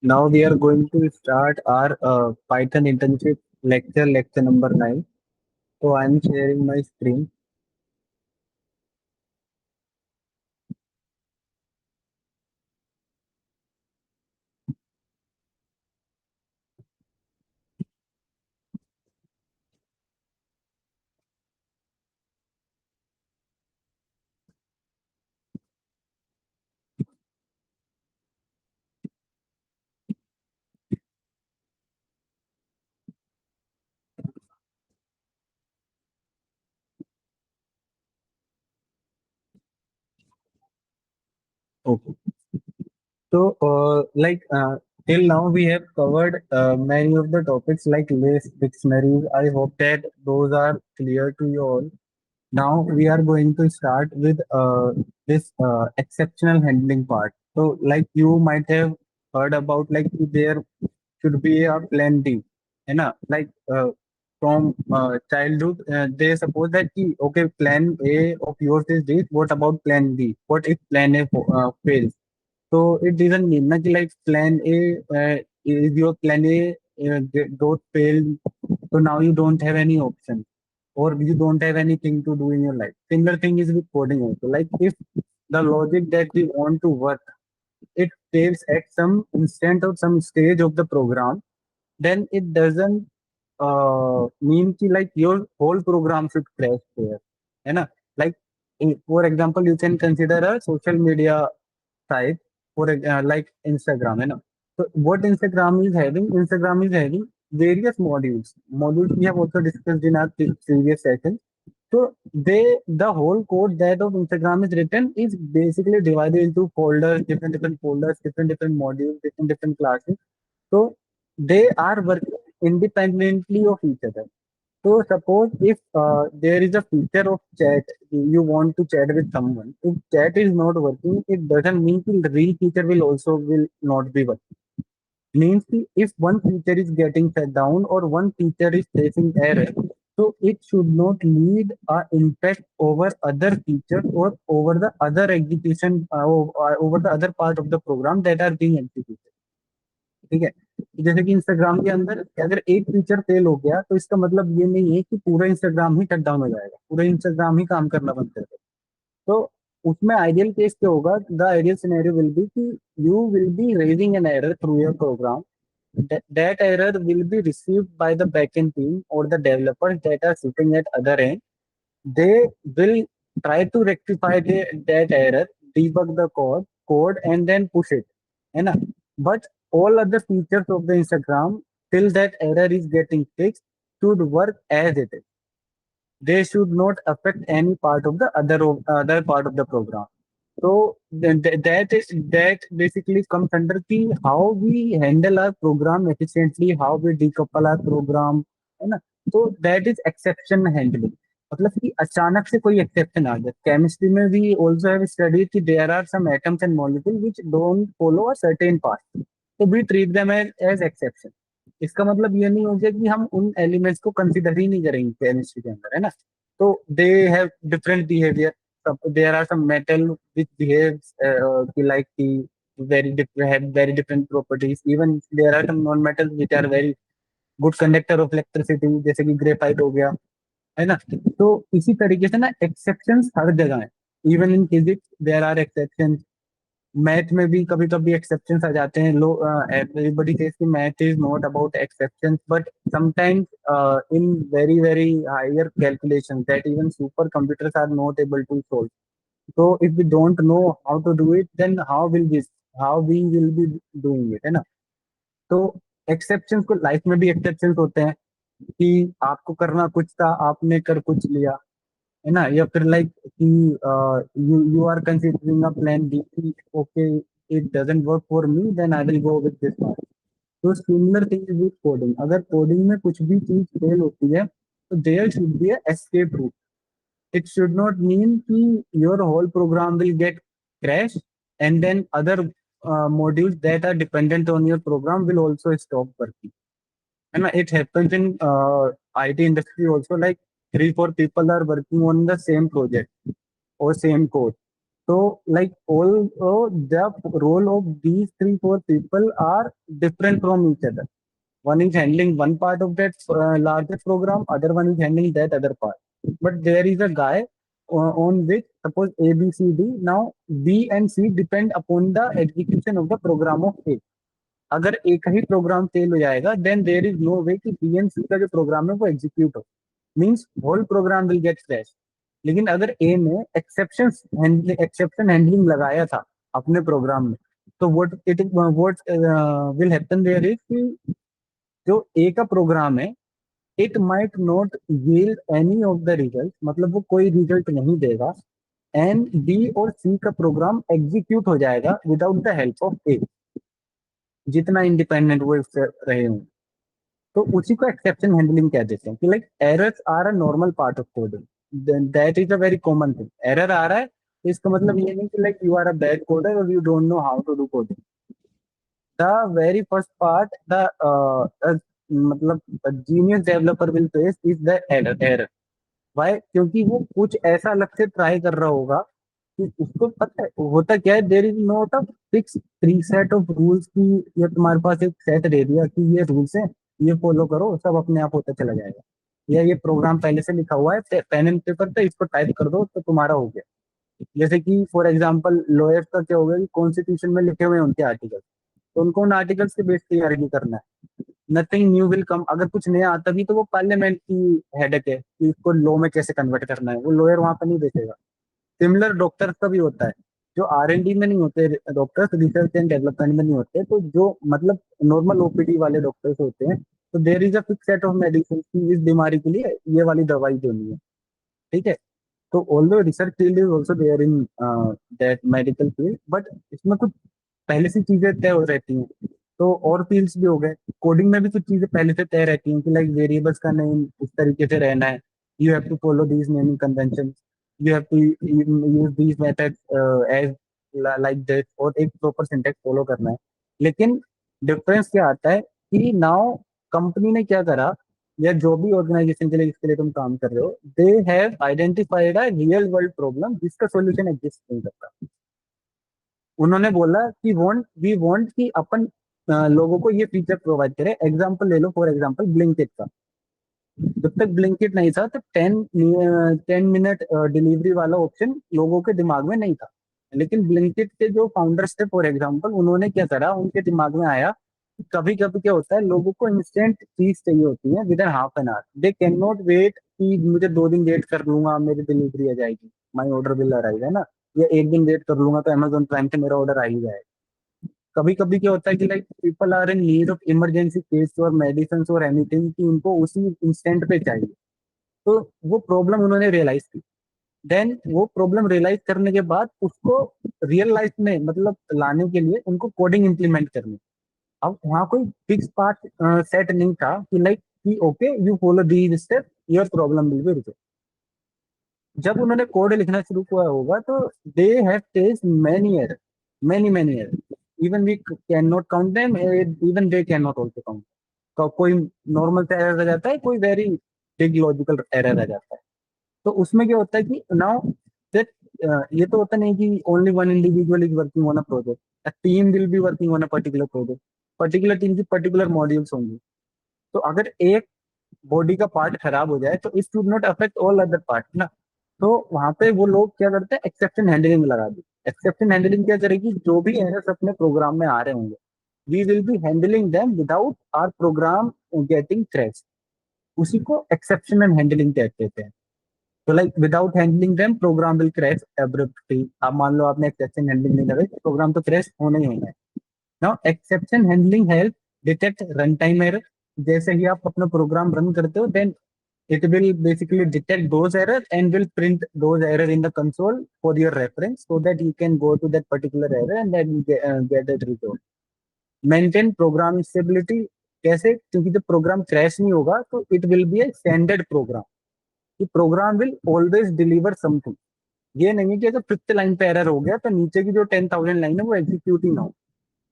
Now we are going to start our Python internship lecture number 9. So I'm sharing my screen. Okay. So till now we have covered many of the topics like list, dictionaries. I hope that those are clear to you all. Now we are going to start with this exceptional handling part. So like you might have heard about like there should be a plan D. है ना? Like from childhood, they suppose that ki, okay, plan A of yours is this. What about plan B? What if plan A fails? So it doesn't mean that like plan A is your plan A got failed. So now you don't have any option or you don't have anything to do in your life. Similar thing is with coding also. Like if the logic that we want to work, it fails at some instant or some stage of the program, then it doesn't mean ki like your whole program should crash there. है ना? Like for example, you can consider a social media site for like Instagram. है ना? So what Instagram is having various modules. Modules we have also discussed in our previous session. So the whole code that of Instagram is written is basically divided into folders, different folders, different modules, different classes. So they are working independently of each other. So suppose if there is a feature of chat, you want to chat with someone. If chat is not working, it doesn't mean the real feature will not be working. Means कि if one feature is getting shut down or one feature is facing error, so it should not lead a impact over other features or over the other execution over the other part of the program that are being executed. ठीक है? जैसे कि Instagram के अंदर अगर एक feature fail हो गया तो इसका मतलब ये नहीं है कि पूरा इंस्टाग्राम ही शट डाउन हो जाएगा, पूरा इंस्टाग्राम ही काम करना बंद कर देगा। तो उसमें आइडियल केस क्या होगा? The ideal scenario will be कि you will be raising an error through your program. That error will be received by the backend team or the developers that are sitting at other end. They will try to rectify that error, debug the code and then push it. है ना? But all other features of the Instagram till that error is getting fixed should work as it is. They should not affect any part of the other part of the program. So that basically comes under the how we handle our program efficiently, how we decouple our program, है ना? तो that is exception handling. मतलब कि अचानक से कोई exception आ जाए. Chemistry में भी also have studied कि there are some atoms and molecules which don't follow a certain path. So we treat them as exception. इसका मतलब ये नहीं हो गया कि हम उन एलिमेंट्स को कंसिडर ही नहीं करेंगे केमिस्ट्री के अंदर, है ना? तो they have different behaviour. There are some metal which behaves like the very different have very different properties. Even there are some non-metals which are very good conductor of electricity, जैसे कि graphite हो गया, है ना? तो इसी तरीके से ना एक्सेप्शंस हर जगह है. Even in physics there are exceptions. Math में भी कभी कभी एक्सेप्शंस आ जाते हैं. लो एवरीबॉडी सेज कि math is not about exceptions, but sometimes in very very higher calculation that even super computers are not able to solve. So if we don't know how to do it, then how we will be doing it, है ना? तो exceptions को life में भी exceptions होते हैं कि आपको करना कुछ था, आपने कर कुछ लिया, है ना? या फिर लाइक कि you you are considering a plan B. Okay, it doesn't work for me, then I will go with this one. तो सिमिलर थिंग विद कोडिंग. अगर कोडिंग में कुछ भी चीज फेल होती है तो there should be a escape route. It should not mean कि your whole program will get crash and then other modules that are dependent on your program will also stop working. And it happens in IT industry also, like three, four people are working on the same project or same code. So, like, although the role of these three, four people are different from each other. One is handling one part of that larger program, other one is handling that other part. But there is a guy on which, suppose A, B, C, D. Now B and C depend upon the execution of the program of A. अगर एक ही program fail हो जाएगा, then there is no way कि B and C का जो programme है वो execute हो, means whole program will get crash. लेकिन अगर ए ने एक्सेप्शन हैंडलिंग लगाया था अपने प्रोग्राम में, तो what will happen there is कि जो ए का प्रोग्राम है, it might not yield any of the result, मतलब वो कोई रिजल्ट नहीं देगा, एंड बी और सी का प्रोग्राम एग्जीक्यूट हो जाएगा विदाउट द हेल्प ऑफ ए, जितना इंडिपेंडेंट वो इससे रहे हों। तो उसी को एक्सेप्शन हैंडलिंग कह देते हैं कि like errors are a normal part of coding, that is a very common thing. Error आ रहा है तो इसका मतलब ये नहीं कि like you are a bad coder और you don't know how to do coding. The very first part the मतलब genius developer will face is the error. Why? क्योंकि वो कुछ ऐसा अलग से ट्राई कर रहा होगा कि उसको पता है होता क्या है, there is not a fix three set of rules की, ये तुम्हारे पास एक सेट दे दिया कि ये रूल्स हैं, ये फॉलो करो, सब अपने आप होता चला जाएगा, या ये प्रोग्राम पहले से लिखा हुआ है पेन एंड पेपर पे, इसको टाइप कर दो तो तुम्हारा हो गया। जैसे कि फॉर एग्जाम्पल लॉयर्स का क्या होगा कि कॉन्स्टिट्यूशन में लिखे हुए हैं उनके आर्टिकल, तो उनको उन आर्टिकल्स के बेस पे आर्ग्यू करना है। नथिंग न्यू विल कम, अगर कुछ नया आता भी तो वो पार्लियामेंट की हेडेक है कि इसको लॉ में कैसे कन्वर्ट करना है, वो लॉयर वहां पर नहीं देखेगा। सिमिलर डॉक्टर्स का भी होता है, जो R&D में नहीं होते डॉक्टर्स, रिसर्च एंड डेवलपमेंट में नहीं होते, तो जो मतलब नॉर्मल ओपीडी वाले डॉक्टर्स होते हैं, तो there is a fix set of medicine की इस बीमारी के लिए ये वाली दवाई देनी है, ठीक है। तो although research field is also there in that medical field, but इसमें कुछ पहले से चीजें तय हो रहती हैं। तो और फील्ड्स भी हो गए, कोडिंग में भी कुछ चीजें पहले से तय रहती हैं कि लाइक वेरिएबल्स का नेम इस तरीके से रहना है, you have to follow these naming convention, you have to use these methods as like this, और एक प्रॉपर सिंटेक्स फॉलो करना है। लेकिन डिफरेंस क्या आता है कि नाउ कंपनी ने क्या करा, या जो भी ऑर्गेनाइजेशन के लिए जिसके लिए तुम काम कर रहे हो, they have identified a real world problem जिसका सॉल्यूशन एग्जिस्ट नहीं करता। उन्होंने बोला कि वी वांट कि अपन लोगों को ये फीचर प्रोवाइड करें। एग्जांपल ले लो, फॉर एग्जांपल ब्लिंकिट का। जब तक ब्लिंकिट नहीं था तो 10 मिनट डिलीवरी वाला ऑप्शन लोगों के दिमाग में नहीं था। लेकिन ब्लिंकिट के जो फाउंडर्स थे फॉर एग्जांपल, उन्होंने क्या करा, उनके दिमाग में आया कि कभी कभी क्या होता है, लोगों को इंस्टेंट चीज चाहिए होती है within half an hour, they can not wait कि मुझे 2 दिन वेट कर लूंगा मेरी डिलीवरी आ जाएगी, माई ऑर्डर विल अराइव, है ना, या एक दिन वेट कर लूंगा तो अमेजोन प्राइम से मेरा ऑर्डर आ ही जाएगा। कभी कभी क्या होता है कि like people are in need of emergency case और मेडिसिन और एनीथिंग, कि उनको उसी इंस्टेंट पे चाहिए। तो वो प्रॉब्लम उन्होंने रियलाइज की। देन वो प्रॉब्लम रियलाइज करने के बाद उसको रियल लाइफ में मतलब लाने के लिए उनको कोडिंग इंप्लीमेंट करनी। अब वहाँ कोई फिक्स पार्ट सेट नहीं था कि लाइक कि okay you follow these step, your problem will be resolve. जब उन्होंने कोड लिखना शुरू किया होगा तो they have faced many error, many error, even we can not count them, even they can not also count. तो कोई नॉर्मल सा एरर आ जाता है, कोई वेरी बिग लॉजिकल एरर आ जाता है। तो उसमें क्या होता है कि नाउ दैट ये तो होता नहीं कि only one individual is working on a project, a team will be working on a particular project, particular team की पर्टिकुलर मॉड्यूल्स होंगी। तो अगर एक बॉडी का पार्ट खराब हो जाए तो it should not affect all other part ना। तो वहां पे वो लोग क्या करते हैं, एक्सेप्शन हैंडलिंग लगा दी। एक्सेप्शन हैंडलिंग क्या करेगी, जो भी एरर्स अपने प्रोग्राम में आ रहे होंगे, we will be handling them without our program getting crash. उसी को एक्सेप्शन एंड हैंडलिंग कहते हैं। तो like without handling them program will crash abruptly. अब मान लो आपने एक्सेप्शन हैंडलिंग नहीं लगाई, प्रोग्राम तो क्रैश होना ही होना है। Now exception handling help detect run time error. जैसे ही आप अपना प्रोग्राम रन करते हो, then it will basically detect those errors and will print those error in the console for your reference, so that you can go to that particular error and then get it resolved. Maintain program stability। कैसे? क्योंकि जब programme crash नहीं होगा तो it will be a standard program, कि program will always deliver something. ये नहीं है कि अगर फिफ्थ लाइन पे एरर हो गया तो नीचे की जो 10,000 लाइन है वो एग्जीक्यूट ही ना हो।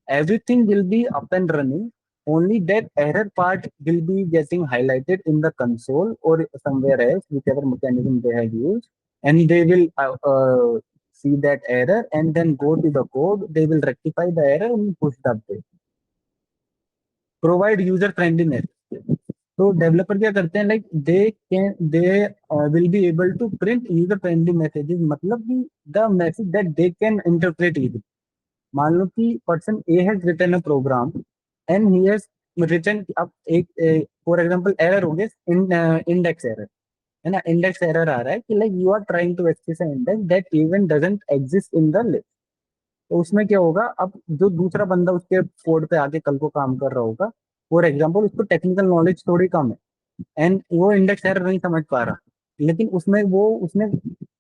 Everything will be up and running. Only that error part will be getting highlighted in the console or somewhere else, whichever mechanism they have used, and they will see that error and then go to the code. They will rectify the error and push the update. Provide user friendliness. तो developer क्या करते हैं, like they will be able to print user friendly messages, मतलब कि the message that they can interpret easily. मान लो कि person A has written a program and he has written, अब एक फॉर एग्जांपल एरर हो गया, इंडेक्स एरर, है ना. इंडेक्स एरर आ रहा है कि like you are trying to access an index that even doesn't exist in the list. तो उसमें क्या होगा, अब जो दूसरा बंदा उसके कोड पे आके कल को काम कर रहा होगा, फॉर एग्जाम्पल उसको टेक्निकल नॉलेज थोड़ी कम है एंड वो इंडेक्स एरर नहीं समझ पा रहा, लेकिन उसमें वो उसने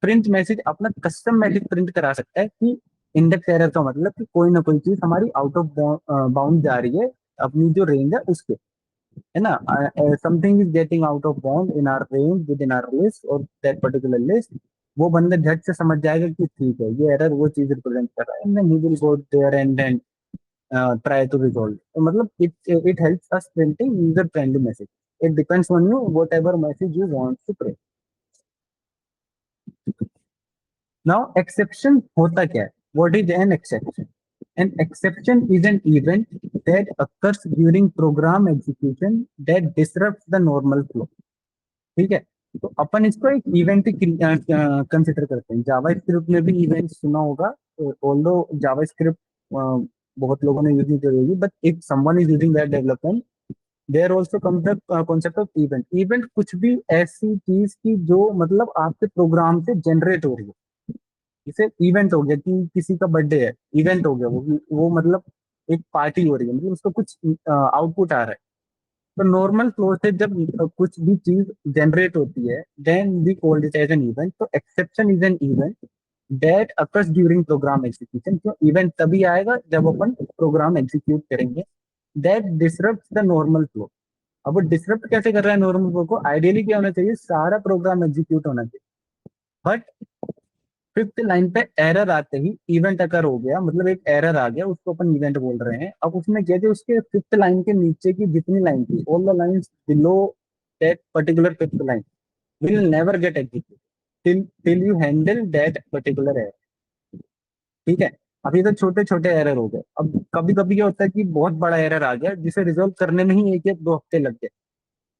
प्रिंट मैसेज, अपना कस्टम मैसेज प्रिंट करा सकता है कि इंडेक्स एरर का मतलब कि कोई ना कोई चीज हमारी आउट ऑफ बाउंड जा रही है, अपनी जो रेंज है उसके, है ना. Something is getting out of bound in our range within our list और दैट पर्टिकुलर लिस्ट. वो बंदा झट से समझ जाएगा कि ठीक है ये एरर वो चीज रिप्रेजेंट कर रहा है, and then he will go there and then try to resolve. तो मतलब it helps us printing user friendly message. It depends on you whatever message you want to print. Now exception होता क्या है? What is an exception? An exception is an event that occurs during program execution that disrupts the normal flow. ठीक है, तो अपन इसको एक event consider करते हैं. जावा स्क्रिप्ट में भी इवेंट सुना होगा, ऑल्दो जावा स्क्रिप्ट बहुत लोगों ने यूज नहीं करी होगी, but if someone is using that development, there also comes the concept of event. Event कुछ भी ऐसी चीज की जो मतलब आपके प्रोग्राम से जनरेट हो रही है. जैसे इवेंट हो गया कि किसी का बर्थडे है, इवेंट हो गया वो मतलब एक पार्टी हो रही है, मतलब उसका कुछ आउटपुट आ रहा है. तो नॉर्मल फ्लो से जब कुछ भी चीज जनरेट होती है, then we called it as an event. तो exception is an event that occurs during program execution. क्यों इवेंट तभी आएगा जब अपन प्रोग्राम एग्जीक्यूट करेंगे, that disrupt the normal flow. अब वो डिसरप्ट कैसे कर रहा है नॉर्मल फ्लो को? आइडियली क्या होना चाहिए, सारा प्रोग्राम एग्जीक्यूट होना चाहिए, बट फिफ्थ लाइन पे एरर आते ही इवेंट अकर हो गया, मतलब एक एरर आ गया, उसको अपन इवेंट बोल रहे हैं. अब उसमें क्या है, उसके फिफ्थ लाइन के नीचे की जितनी लाइन थी, all the lines below that particular fifth line will never get execute till till you handle that particular error. ठीक है, अभी तो छोटे छोटे एरर हो गए. अब कभी कभी क्या होता है कि बहुत बड़ा एरर आ गया जिसे रिजोल्व करने में ही एक एक दो हफ्ते लग गए.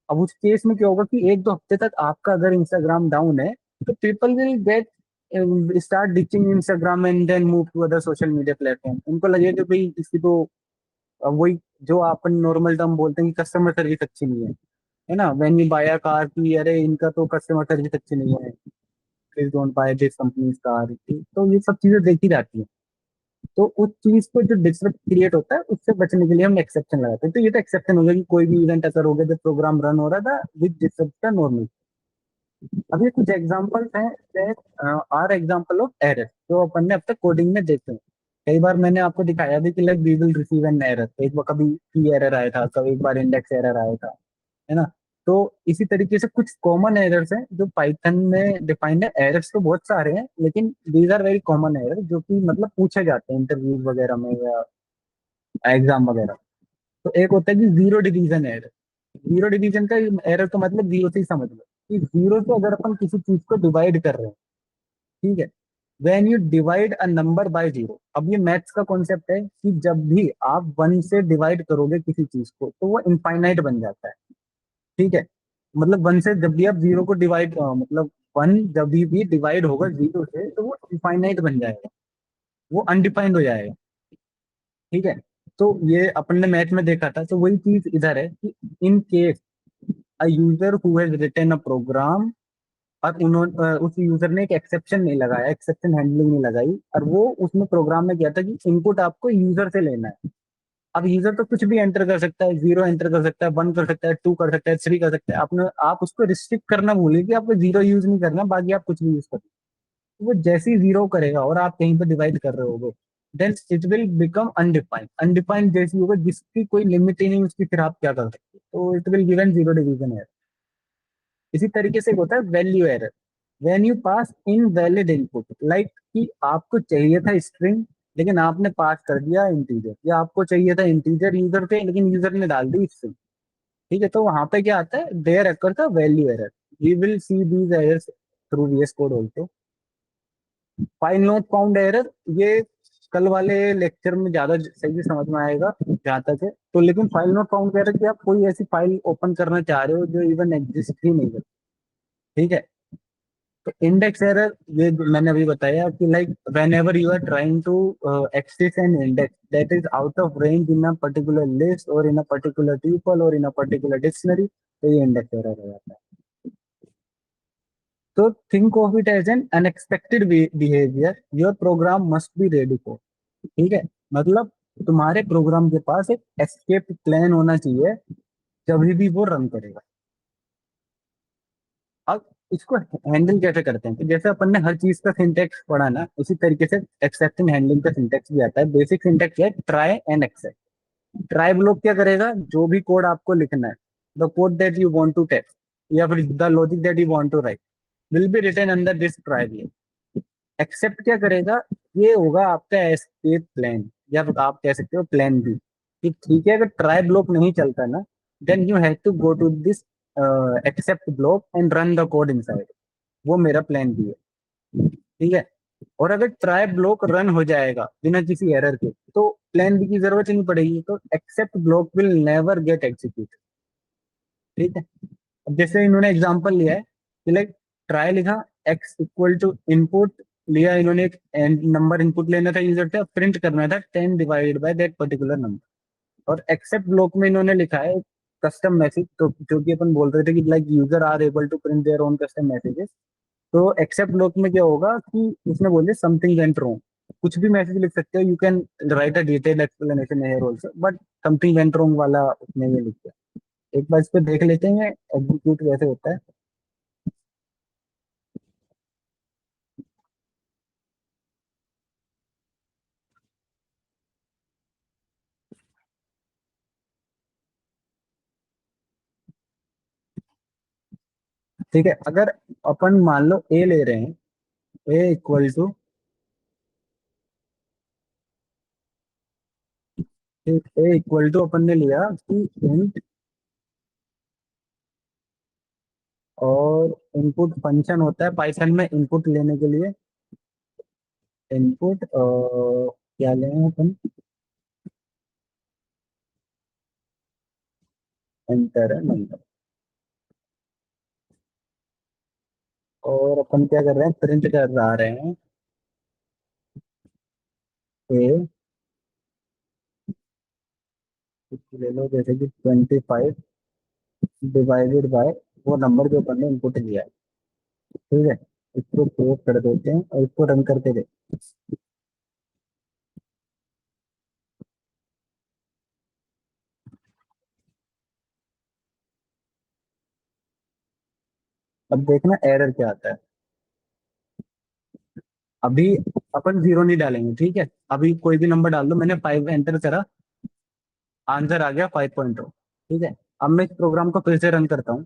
अब उस केस में क्या होगा कि एक दो हफ्ते तक आपका अगर इंस्टाग्राम डाउन है, तो people will get start ditching Instagram and then move to other social media platform. उनको लगेगा कि भाई इसकी तो वही जो अपन नॉर्मल टर्म बोलते हैं कि कस्टमर सर्विस अच्छी नहीं है ना. When you buy a car की, अरे इनका तो कस्टमर सर्विस अच्छी नहीं है, please don't buy this companies car. तो ये सब चीजें देखी जाती है. तो उस चीज को जो डिस्टर्ब क्रिएट होता है उससे बचने के लिए हम एक्सेप्शन लगाते हैं. तो ये तो एक्सेप्शन हो गया कि कोई भी इवेंट अगर हो गया जब प्रोग्राम रन हो रहा था विद डिस्टर्ब का नॉर्मल. अब ये कुछ एग्जांपल्स हैं that are example of error जो अपन ने अब तक कोडिंग में देखे हैं. कई बार मैंने आपको दिखाया भी कि like we will receive an error. एक बार कभी की एरर आया था, कभी एक बार इंडेक्स एरर आया था, है ना. तो इसी तरीके से कुछ कॉमन एरर्स हैं जो पाइथन में डिफाइंड है. एरर्स तो बहुत सारे हैं, लेकिन these are very common error जो कि मतलब पूछे जाते हैं इंटरव्यूज वगैरह में या एग्जाम वगैरह. तो एक होता है कि zero division error. Zero division का एरर तो मतलब जीरो से ही समझ लो कि जीरो से अगर अपन किसी चीज को डिवाइड कर रहे हैं, ठीक है, when you divide a number by zero. अब ये मैथ्स का कॉन्सेप्ट है कि जब भी आप वन से डिवाइड करोगे किसी चीज को तो वो इनफाइनाइट बन जाता है. ठीक है, मतलब वन से जब भी आप जीरो को डिवाइड मतलब वन जब भी डिवाइड होगा जीरो से तो वो इनफाइनाइट बन जाएगा, वो अनडिफाइंड हो जाएगा. ठीक है, तो ये अपन ने मैथ में देखा था. तो वही चीज इधर है कि in case a user who has written a program, और उन्होंने उस यूजर ने एक एक्सेप्शन नहीं लगाया, एक्सेप्शन हैंडलिंग नहीं लगाई, और वो उसमें प्रोग्राम में किया था कि इनपुट आपको यूजर से लेना है. अब यूजर तो कुछ भी एंटर कर सकता है, जीरो एंटर कर सकता है, वन कर सकता है, टू कर सकता है, थ्री कर सकता है. आपने आप उसको रिस्ट्रिक्ट करना भूलिए कि आपको जीरो यूज नहीं करना, बाकी आप कुछ भी यूज कर. वो जैसे ही जीरो करेगा और आप कहीं पर डिवाइड कर रहे होगे, then it will become undefined. Undefined जैसी होगा जिसकी कोई लिमिट ही नहीं उसकी, फिर आप क्या कर सकते हो? तो it will given zero division है. इसी तरीके से एक होता है value error. When you pass invalid input, like कि आपको चाहिए था स्ट्रिंग लेकिन आपने पास कर दिया इंटीजर, या आपको चाहिए था इंटीजर यूजर पे लेकिन यूजर ने डाल दी स्ट्रिंग. ठीक है, तो वहां पे क्या आता है, देयर अकर था value error. We will see these errors through VS code also. File not found error, ये कल वाले लेक्चर में ज्यादा सही से समझ में आएगा जहाँ तक है। तो लेकिन फाइल नॉट फाउंड एरर कि आप कोई ऐसी फाइल ओपन करना चाह रहे हो जो इवन एग्जिस्ट ही नहीं है। ठीक है। तो इंडेक्स एरर, ये जो मैंने अभी बताया कि like whenever you are trying to access an index that is out of range in a particular list और इन अ पर्टिकुलर ट्यूपल और इन अ पर्टिकुलर डिक्शनरी, तो ये इंडेक्स एरर हो जाता है। तो think of it as an unexpected behaviour your program must be ready for. ठीक है। मतलब तुम्हारे प्रोग्राम के पास एक एस्केप प्लान होना चाहिए जब भी वो रन करेगा। अब इसको हैंडल कैसे करते हैं, तो जैसे अपन ने हर चीज का सिंटेक्स पढ़ा ना, उसी तरीके से एक्सेप्ट एंड हैंडलिंग का सिंटेक्स भी आता है। बेसिक सिंटेक्स है try and except. Try block क्या करेगा, जो भी कोड आपको लिखना है, the code that you want to test या फिर the logic that you want to write will be written under this try. Except क्या करेगा, ये होगा आपका एस्केप प्लान, या फिर आप कह सकते हो प्लान बी। कि ठीक है, अगर ट्राई ब्लॉक नहीं चलता ना, then you have to go to this except block and run the code inside. वो मेरा प्लान बी है। ठीक है। और अगर ट्राई ब्लॉक रन हो जाएगा बिना किसी एरर के, तो प्लान बी की जरूरत ही नहीं पड़ेगी, तो except block will never get execute. ठीक है। अब जैसे इन्होंने एग्जांपल लिया है कि लाइक ट्राई लिखा, एक्स इक्वल टू इनपुट लिया इन्होंने, एक नंबर इनपुट लेना था यूजर से, प्रिंट करना था 10 divided by that particular number. और एक्सेप्ट ब्लॉक में इन्होंने लिखा है कस्टम मैसेज, तो जो कि अपन बोल रहे थे कि like user are able to print their own custom messages. तो एक्सेप्ट ब्लॉक में क्या होगा कि उसने बोले समथिंग वेंट रॉन्ग। कुछ भी मैसेज लिख सकते हो, you can write a detail explanation here also, but something went wrong वाला उसने ये लिख दिया। एक बार इस पे देख लेते हैं एग्जीक्यूट कैसे होता है। ठीक है। अगर अपन मान लो ए ले रहे हैं, A equal to, A equal to अपन ने लिया कि इंट, और इनपुट फंक्शन होता है पाइथन में इनपुट लेने के लिए। इनपुट क्या लें अपन, एंटर है नंबर। और अपन क्या कर रहे हैं, प्रिंट कर रहे हैं ए, ले लो जैसे कि 25 डिवाइडेड बाय वो नंबर जो अपन ने इनपुट लिया है। ठीक है। इसको सेव कर देते हैं और इसको रन करके देखते हैं। अब देखना एरर क्या आता है। अभी अपन जीरो नहीं डालेंगे, ठीक है। अभी कोई भी नंबर डाल दो, मैंने 5 एंटर करा, आंसर आ गया 5.0। ठीक है। अब मैं इस प्रोग्राम को फिर से रन करता हूँ।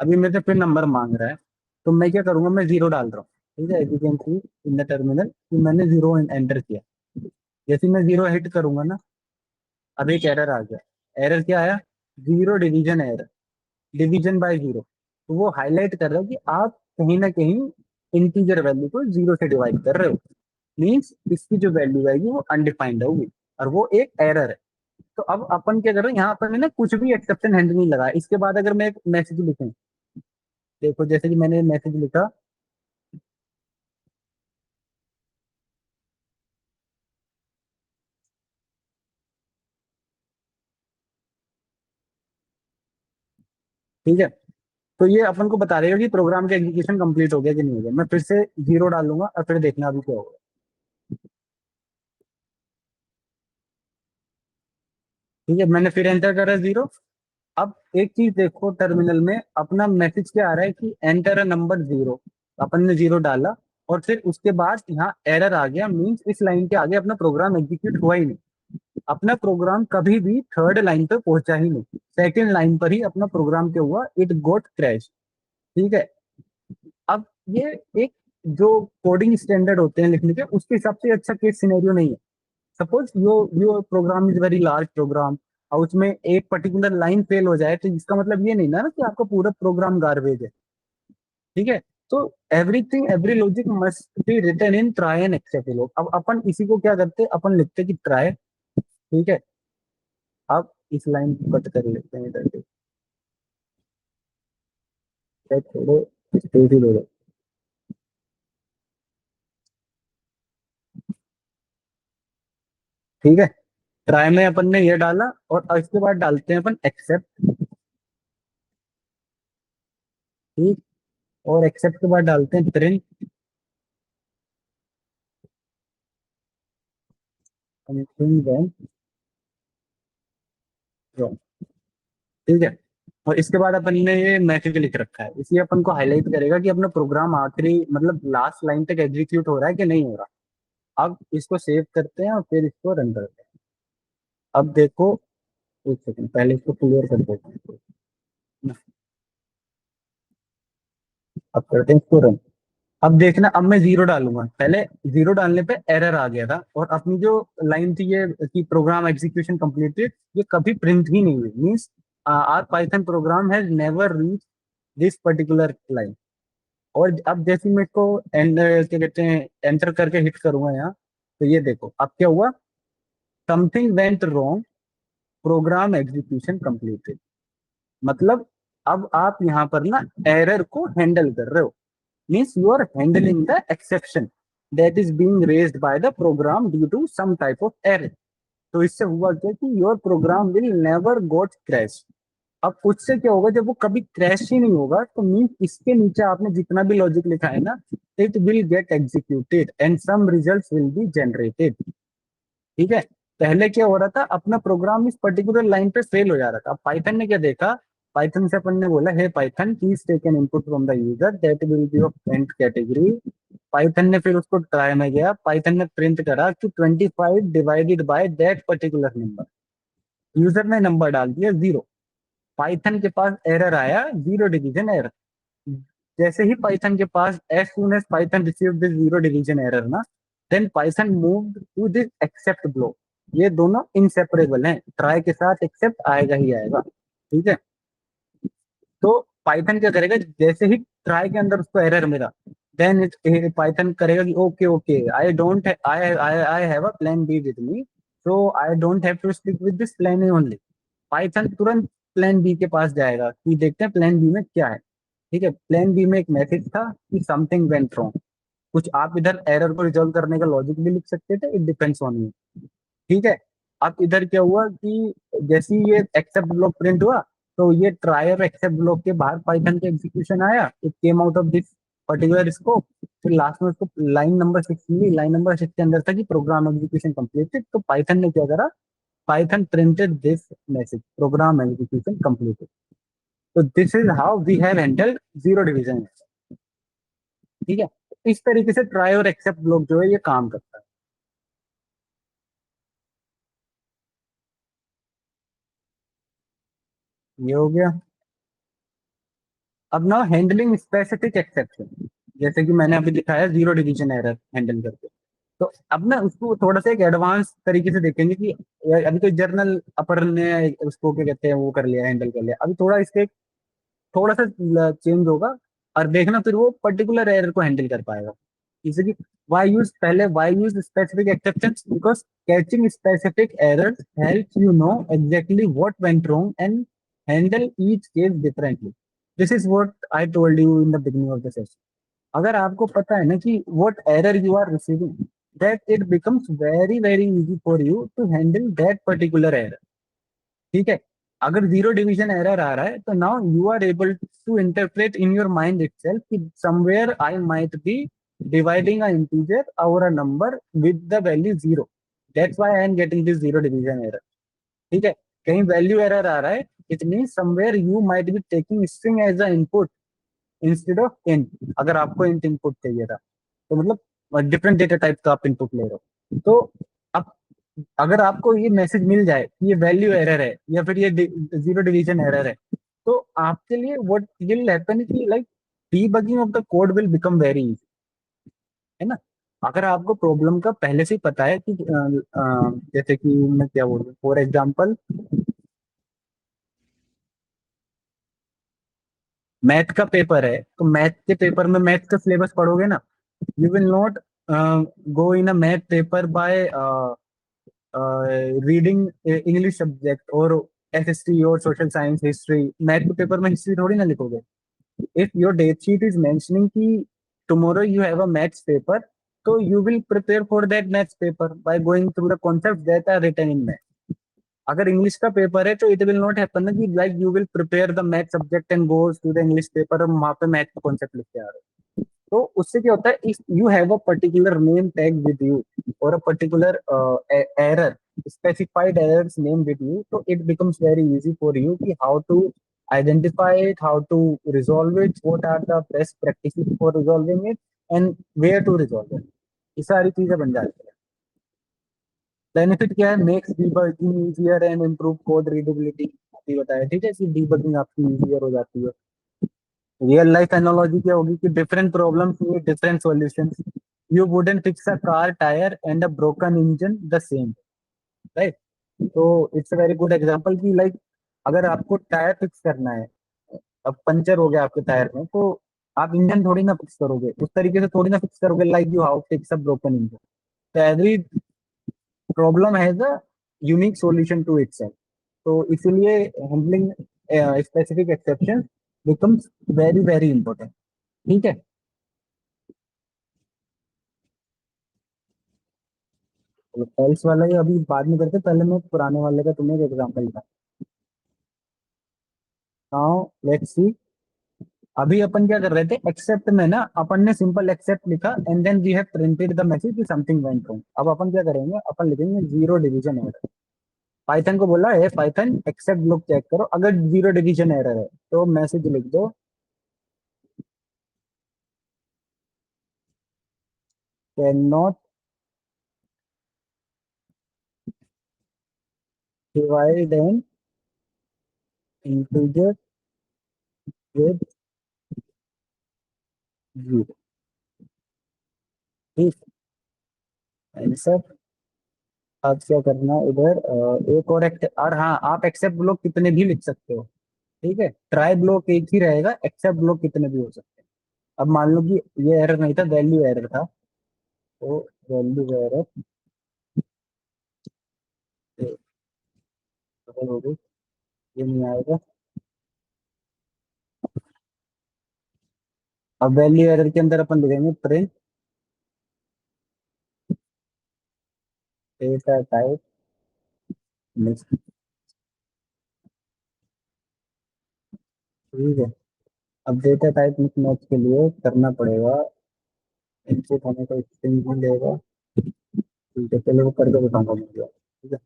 अभी मेरे से फिर नंबर मांग रहा है, तो मैं क्या करूंगा, मैं जीरो डाल रहा हूँ। ठीक है। You can see in the terminal कि मैंने जीरो एंटर किया। जैसे ही मैं जीरो हिट करूंगा ना, अब एक एरर आ गया। एरर क्या आया, zero division error, division by zero. तो वो हाईलाइट कर रहा है कि आप कहीं ना कहीं इंटीजर वैल्यू को जीरो से डिवाइड कर रहे हो। मीन्स इसकी जो वैल्यू आएगी वो अनडिफाइंड होगी, और वो एक एरर है। तो अब अपन क्या कर रहे हैं, यहाँ पर मैंने कुछ भी एक्सेप्शन हैंड नहीं लगाया। इसके बाद अगर मैं एक मैसेज लिखूं, देखो जैसे कि मैंने मैसेज लिखा, ठीक है, तो ये अपन को बता देगा कि प्रोग्राम का एग्जीक्यूशन कंप्लीट हो गया कि नहीं हो गया। मैं फिर से जीरो डालूंगा और फिर देखना अभी क्या होगा। ठीक है, मैंने फिर एंटर करा जीरो। अब एक चीज देखो, टर्मिनल में अपना मैसेज क्या आ रहा है कि एंटर अ नंबर जीरो। अपन ने जीरो डाला, और फिर उसके बाद यहाँ एरर आ गया। मीन्स इस लाइन के आगे अपना प्रोग्राम एग्जीक्यूट हुआ ही नहीं। अपना प्रोग्राम कभी भी थर्ड लाइन पर पहुंचा ही नहीं, सेकंड लाइन पर ही अपना प्रोग्राम क्या हुआ, इट गोट क्रैश। ठीक है। अब ये एक जो कोडिंग स्टैंडर्ड होते हैं लिखने के, उसके हिसाब से अच्छा केस सिनेरियो नहीं है। Suppose your program is very large program, और उसमें एक पर्टिकुलर लाइन फेल हो जाए, तो इसका मतलब ये नहीं ना कि आपका पूरा प्रोग्राम गार्बेज है। ठीक है। तो everything every logic must be written in try and except log. अब अपन इसी को क्या करते हैं, अपन लिखते हैं कि ट्राई, ठीक है। अब इस लाइन को कट कर लेते हैं इधर से, शायद थोड़े स्पेस ही दे दो, ठीक है। ट्राई में अपन ने ये डाला और इसके बाद डालते हैं अपन एक्सेप्ट, ठीक। और एक्सेप्ट के बाद डालते हैं प्रिंट समथिंग व्हेन रॉन्ग, ठीक है। और इसके बाद अपन ने ये मैसेज लिख रखा है, इसलिए अपन को हाईलाइट करेगा कि अपना प्रोग्राम आखिरी मतलब लास्ट लाइन तक एग्जीक्यूट हो रहा है कि नहीं हो रहा। अब इसको सेव करते हैं और फिर इसको रन करते हैं। अब देखो, एक सेकंड पहले इसको क्लियर कर देते हैं। अब करते हैं इसको रन। अब देखना, अब मैं जीरो डालूंगा, पहले जीरो डालने पे एरर आ गया था और अपनी जो लाइन थी ये कि प्रोग्राम एग्जीक्यूशन कंप्लीटेड, ये कभी प्रिंट ही नहीं हुई। Means our Python program has never reach this particular line. और अब जैसे मैं इसको एंड क्या कहते हैं एंटर करके हिट करूंगा यहाँ, तो ये देखो अब क्या हुआ, something went wrong, programme execution completed. मतलब अब आप यहाँ पर ना एरर को हैंडल कर रहे हो। Means you are handling the exception that is being raised by the program due to some type of error. तो इससे हुआ क्या कि your program will never got crash. अब उससे क्या होगा, जब वो कभी क्रैश ही नहीं होगा तो मीन इसके नीचे आपने जितना भी लॉजिक लिखा है ना, it will get executed and some results will be generated, ठीक है। पहले क्या हो रहा था, अपना प्रोग्राम इस पर्टिकुलर लाइन पे फेल हो जा रहा था। अब पाइथन ने क्या देखा, पाइथन से अपन ने बोला है Python please take an input from the user that will be of and category. Python ने फिर उसको ट्राई में गया, पाइथन ने प्रिंट करा कि 25 divided by that particular number. User ने नंबर डाल दिया जीरो, पाइथन के पास एरर आया, जीरो डिवीजन एरर। जैसे ही पाइथन के पास, as soon as Python receive this zero division error ना, then Python moved to this except block. ये दोनों इनसेपरेबल हैं, ट्राई के साथ एक्सेप्ट आएगा ही आएगा, ठीक है। तो पाइथन क्या करेगा, जैसे ही ट्राई के अंदर उसको एरर मिला, देन इट पाइथन करेगा कि okay okay I don't I I I have a plan B with me, so I don't have to stick with this plan only. Python तुरंत प्लान बी के पास जाएगा कि देखते हैं प्लान बी में क्या है, ठीक है। प्लान बी में एक मैसेज था कि समथिंग वेंट रॉन्ग। कुछ आप इधर एरर को रिजॉल्व करने का लॉजिक भी लिख सकते थे, इट डिपेंड्स ऑन यू, ठीक है। अब इधर क्या हुआ कि जैसे ही ये एक्सेप्ट ब्लॉक प्रिंट हुआ, तो ये ट्राई और एक्सेप्ट ब्लॉक के बाहर पाइथन का एग्जीक्यूशन आया, it came out of this particular scope. फिर लास्ट में उसको लाइन नंबर 6 मिली, लाइन नंबर 6 के अंदर था कि प्रोग्राम एग्जीक्यूशन कंप्लीटेड। तो पाइथन ने क्या करा, Python printed this message program execution completed. तो this is how we have handled zero division, ठीक है। इस तरीके से ट्राई और एक्सेप्ट ब्लॉक जो है ये काम करता है। ये हो गया। अब ना हैंडलिंग स्पेसिफिक एक्सेप्शन, जैसे कि मैंने अभी दिखाया जीरो डिवीजन एरर हैंडल करके। तो अब ना उसको थोड़ा सा एक एडवांस तरीके से देखेंगे कि अभी तो जर्नल अपर ने उसको क्या कहते हैं वो कर लिया, हैंडल कर लिया। अभी थोड़ा इसके थोड़ा सा चेंज होगा और देखना फिर वो पर्टिकुलर एरर को हैंडल कर पाएगा। जैसे कि वाई यूज, पहले why use specific exceptions because catching specific errors help you know exactly what went wrong and handle each case differently. This is what I told you in the beginning of the session. अगर आपको पता है ना कि what error you are receiving, that it becomes very very easy for you to handle that particular error, ठीक है। अगर zero division error आ रहा है तो now you are able to interpret in your mind itself कि somewhere I might be dividing a integer और a number with the value zero, that's why I am getting this zero division error, ठीक है। कहीं value error आ रहा है, it mean somewhere you might be taking string as a input instead of int. अगर आपको int input चाहिए था तो मतलब डिफरेंट डेटा टाइप का आप इनपुट ले रहे हो। तो अब अगर आपको ये मैसेज मिल जाए कि ये वैल्यू एरर है या फिर ये जीरो डिवीजन एरर है, तो आपके लिए व्हाट विल हैपन कि like debugging of the code will become very easy, है ना। अगर आपको प्रॉब्लम का पहले से ही पता है कि जैसे कि मैं क्या बोलूँ फॉर एग्जांपल, मैथ का पेपर है तो मैथ के पेपर में मैथ का सिलेबस पढ़ोगे ना, you will not go in a math paper by reading English subject और एसएसटी और सोशल साइंस हिस्ट्री। मैथ के पेपर में हिस्ट्री थोड़ी ना लिखोगे। if your date sheet is mentioning कि tomorrow you have a maths paper, so you will prepare for that maths paper by going through the concepts that are written in math. अगर English का paper है तो it will not happen ना कि like you will prepare the math subject and goes to the English paper और वहां पे math का कॉन्सेप्ट लिख के आ रहे हो। तो उससे क्या होता है, if you have a particular name tag with you और a particular error, specified errors name with you, so it becomes very easy for you कि how to identify it, how to resolve it, what are the best practices for resolving it, and where to resolve it। ये सारी चीजें बन जाती है। Benefit क्या है, makes debugging easier and improve code readability, अभी बताया ठीक है, इसकी डीबगिंग आपकी इजियर हो जाती है। रियल लाइफ एनालॉजी क्या होगी कि different problems need different solutions. You wouldn't fix a car tyre and a broken engine the same, right. तो it's a very good example कि लाइक अगर आपको टायर फिक्स करना है, अब पंचर हो गया आपके टायर में, तो आप इंजन थोड़ी ना फिक्स करोगे उस तरीके से, थोड़ी ना फिक्स करोगे like you how fix a broken engine. तो every problem has a unique solution to itself. तो इसीलिए handling specific exception becomes very very important. ठीक है। एल्स वाला ही अभी बाद में करते, पहले मैं पुराने वाले का तुम्हें एक एग्जांपल बताता हूँ। लेट्स सी, अभी अपन क्या कर रहे थे, एक्सेप्ट में ना अपन ने सिंपल एक्सेप्ट लिखा and then we have printed the message कि समथिंग वेंट रॉन्ग। अब अपन क्या करेंगे, अपन लिखेंगे जीरो डिवीजन एरर। पाइथन को बोला है पाइथन एक्सेप्ट ब्लॉक चेक करो, अगर जीरो डिवीजन एरर है तो मैसेज लिख दो can not divide N integer with zero. ठीक, आंसर। अब क्या करना है इधर, एक और और हाँ, आप एक्सेप्ट ब्लॉक कितने भी लिख सकते हो। ठीक है, ट्राई ब्लॉक एक ही रहेगा, एक्सेप्ट ब्लॉक कितने भी हो सकते हैं। अब मान लो कि ये एरर नहीं था, वैल्यू एरर था, तो वैल्यू एरर हो गई, ये नहीं आएगा। अब वैल्यू एरर के अंदर अपन लिखेंगे प्रिंट डेटा टाइप मिक्स। ठीक है, अब डेटा टाइप मिक्स मैच के लिए करना पड़ेगा, इनपुट हमें कोई स्ट्रिंग भी देगा। ठीक है, पहले वो करके बताऊंगा मुझे। ठीक है,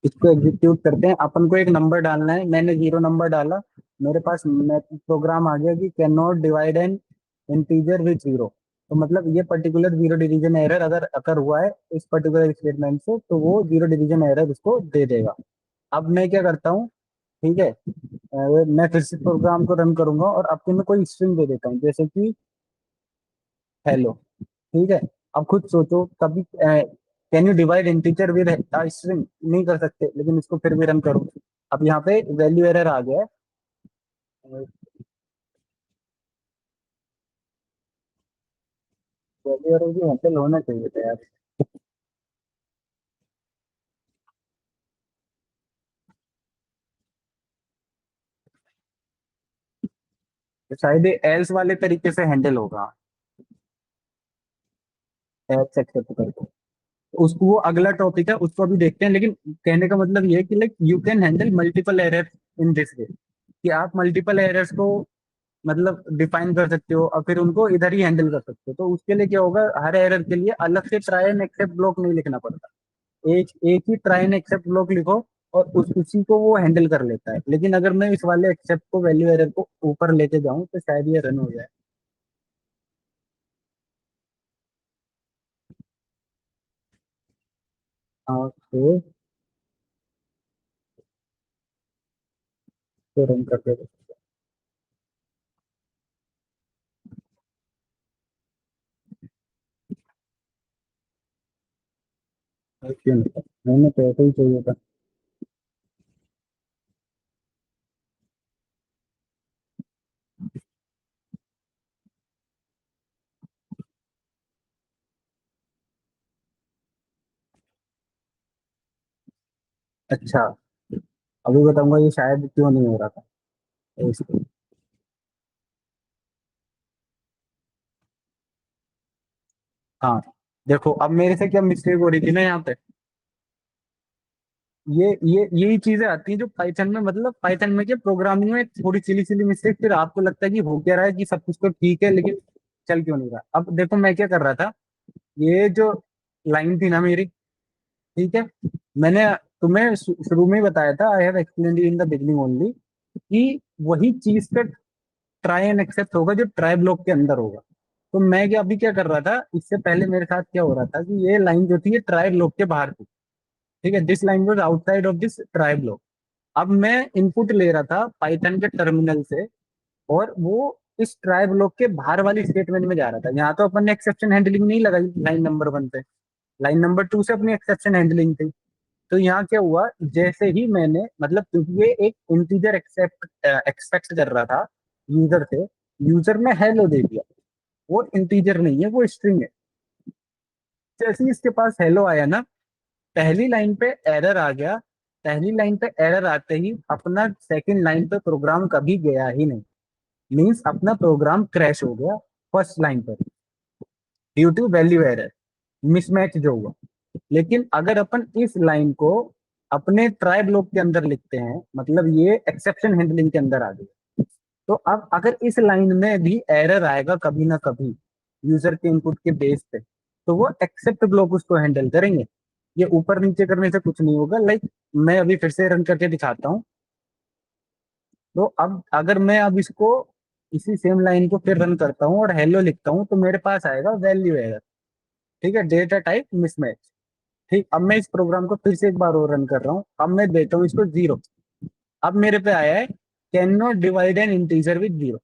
इसको एग्जीक्यूट करते हैं। अपन को एक नंबर डालना है, मैंने जीरो नंबर डाला, मेरे पास प्रोग्राम आ गया कि can not divide N integer with zero. तो मतलब ये पर्टिकुलर जीरो डिवीजन एरर अगर अगर हुआ है इस पर्टिकुलर स्टेटमेंट से, तो वो जीरो डिवीजन एरर उसको दे देगा। अब मैं क्या करता हूँ, ठीक है, मैं फिर से प्रोग्राम को रन करूंगा और आपको मैं कोई स्ट्रिंग दे देता हूँ, जैसे कि हेलो। ठीक है, अब खुद सोचो कभी can you divide integer with string, नहीं कर सकते, लेकिन इसको फिर भी रन करो। अब यहाँ पे वैल्यू एरर आ गया है। वैल्यू एरर भी हैंडल होना चाहिए था यार। तो शायद ये एल्स वाले तरीके से हैंडल होगा, एल्स एक्सेप्ट करके। उसको वो अगला टॉपिक है, उसको अभी देखते हैं, लेकिन कहने का मतलब ये है कि like you can handle multiple error in this way, कि आप मल्टीपल एरर्स को मतलब डिफाइन कर सकते हो और फिर उनको इधर ही हैंडल कर सकते हो। तो उसके लिए क्या होगा, हर एरर के लिए अलग से ट्राई एंड एक्सेप्ट ब्लॉक नहीं लिखना पड़ता, एक एक ही ट्राई एंड एक्सेप्ट ब्लॉक लिखो और उसी को वो हैंडल कर लेता है। लेकिन अगर मैं इस वाले एक्सेप्ट को वैल्यू एरर को ऊपर लेके जाऊं तो शायद ये रन हो जाए। तो रन करके क्यों नहीं, मैंने तो ऐसे ही चाहिए था। अच्छा, अभी बताऊंगा ये शायद क्यों नहीं हो रहा था। इसको, हाँ, देखो अब मेरे से क्या मिस्टेक हो रही थी ना यहाँ पे। ये यही चीजें आती हैं जो पाइथन में, मतलब पाइथन में क्या प्रोग्रामिंग में थोड़ी सिली सिली मिस्टेक, फिर आपको लगता है कि हो क्या रहा है, कि सब कुछ तो ठीक है लेकिन चल क्यों नहीं रहा। अब देखो मैं क्या कर रहा था, ये जो लाइन थी ना मेरी, ठीक है, मैंने तुम्हें शुरू में ही बताया था, I have explained in the beginning only, कि वही चीज का ट्राई एंड एक्सेप्ट होगा जो ट्राई ब्लॉक के अंदर होगा। तो मैं क्या अभी क्या कर रहा था, इससे पहले मेरे साथ क्या हो रहा था कि ये लाइन जो थी ये ट्राई ब्लॉक के बाहर थी, ठीक है, this line was outside of this try block. अब मैं इनपुट ले रहा था पाइथन के टर्मिनल से, और वो इस ट्राई ब्लॉक के बाहर वाली स्टेटमेंट में जा रहा था। यहाँ तो अपन ने एक्सेप्शन हैंडलिंग नहीं लगाई लाइन नंबर 1 पे, लाइन नंबर 2 से अपनी एक्सेप्शन हैंडलिंग थी। तो यहाँ क्या हुआ, जैसे ही मैंने, मतलब क्योंकि ये एक इंटीजर एक्सेप्ट एक्सपेक्ट कर रहा था यूजर से, यूजर ने हेलो दे दिया, वो इंटीजर नहीं है, वो स्ट्रिंग है। जैसे ही इसके पास हेलो आया ना, पहली लाइन पे एरर आ गया। पहली लाइन पे एरर आते ही अपना सेकंड लाइन पे प्रोग्राम कभी गया ही नहीं, मीन्स अपना प्रोग्राम क्रैश हो गया फर्स्ट लाइन पर, due to value error, mismatch जो हुआ। लेकिन अगर अपन इस लाइन को अपने ट्राई ब्लॉक के अंदर लिखते हैं, मतलब ये एक्सेप्शन हैंडलिंग के अंदर आ गई, तो अब अगर इस लाइन में भी एरर आएगा कभी ना कभी यूजर के इनपुट के बेस पे, तो वो एक्सेप्ट ब्लॉक उसको हैंडल करेंगे। ये ऊपर नीचे करने से कुछ नहीं होगा। लाइक मैं अभी फिर से रन करके दिखाता हूँ। तो अब अगर मैं अब इसको, इसी सेम लाइन को फिर रन करता हूँ और हेलो लिखता हूँ, तो मेरे पास आएगा वैल्यू एरर, ठीक है, डेटा टाइप मिसमैच। ठीक, अब मैं इस प्रोग्राम को फिर से एक बार और रन कर रहा हूँ, अब मैं देता हूँ इसको 0। अब मेरे पे आया है can not divide N integer with 0।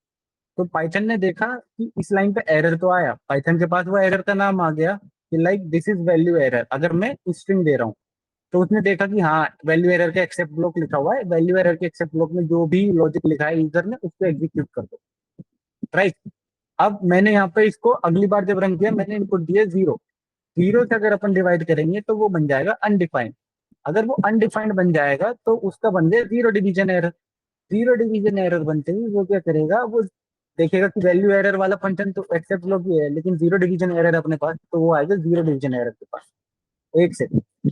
तो पाइथन ने देखा कि इस लाइन पे एरर तो आया, पाइथन के पास वो एरर का नाम आ गया कि like this is value error, अगर मैं स्ट्रिंग दे रहा हूँ। तो उसने देखा कि हाँ वैल्यू एरर का एक्सेप्ट ब्लॉक लिखा हुआ है, वैल्यू एरर के एक्सेप्ट ब्लॉक में जो भी लॉजिक लिखा है यूजर ने उसको एग्जीक्यूट कर दो। राइट, अब मैंने यहाँ पे इसको अगली बार जब रन किया, मैंने इनपुट दिया 0। 0 से अगर अपन डिवाइड करेंगे तो वो बन जाएगा अनडिफाइंड। अगर वो अनडिफाइंड बन जाएगा तो उसका बन जाए zero division error. Zero division error बनते ही वो क्या करेगा, वो देखेगा कि वैल्यू एरर वाला फंक्शन तो एक्सेप्ट ब्लॉक ही है, लेकिन जीरो डिवीजन एरर अपने पास, तो वो आएगा जीरो डिवीजन एरर के पास। एक सेकंड।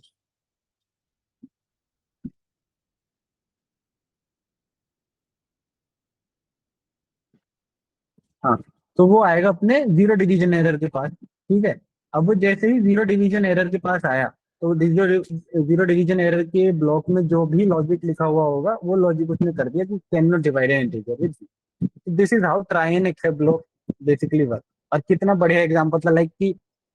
हाँ, तो वो आएगा अपने जीरो डिवीजन एरर के पास, ठीक है। अब वो जैसे ही जीरो डिवीजन एरर के पास आया, तो जीरो जीरो डिवीजन एरर के ब्लॉक में जो भी लॉजिक लिखा हुआ होगा वो लॉजिक उसने कर दिया कि can not divide N integer. This is how try and except block basically work. और कितना बढ़िया एग्जांपल था, लाइक कि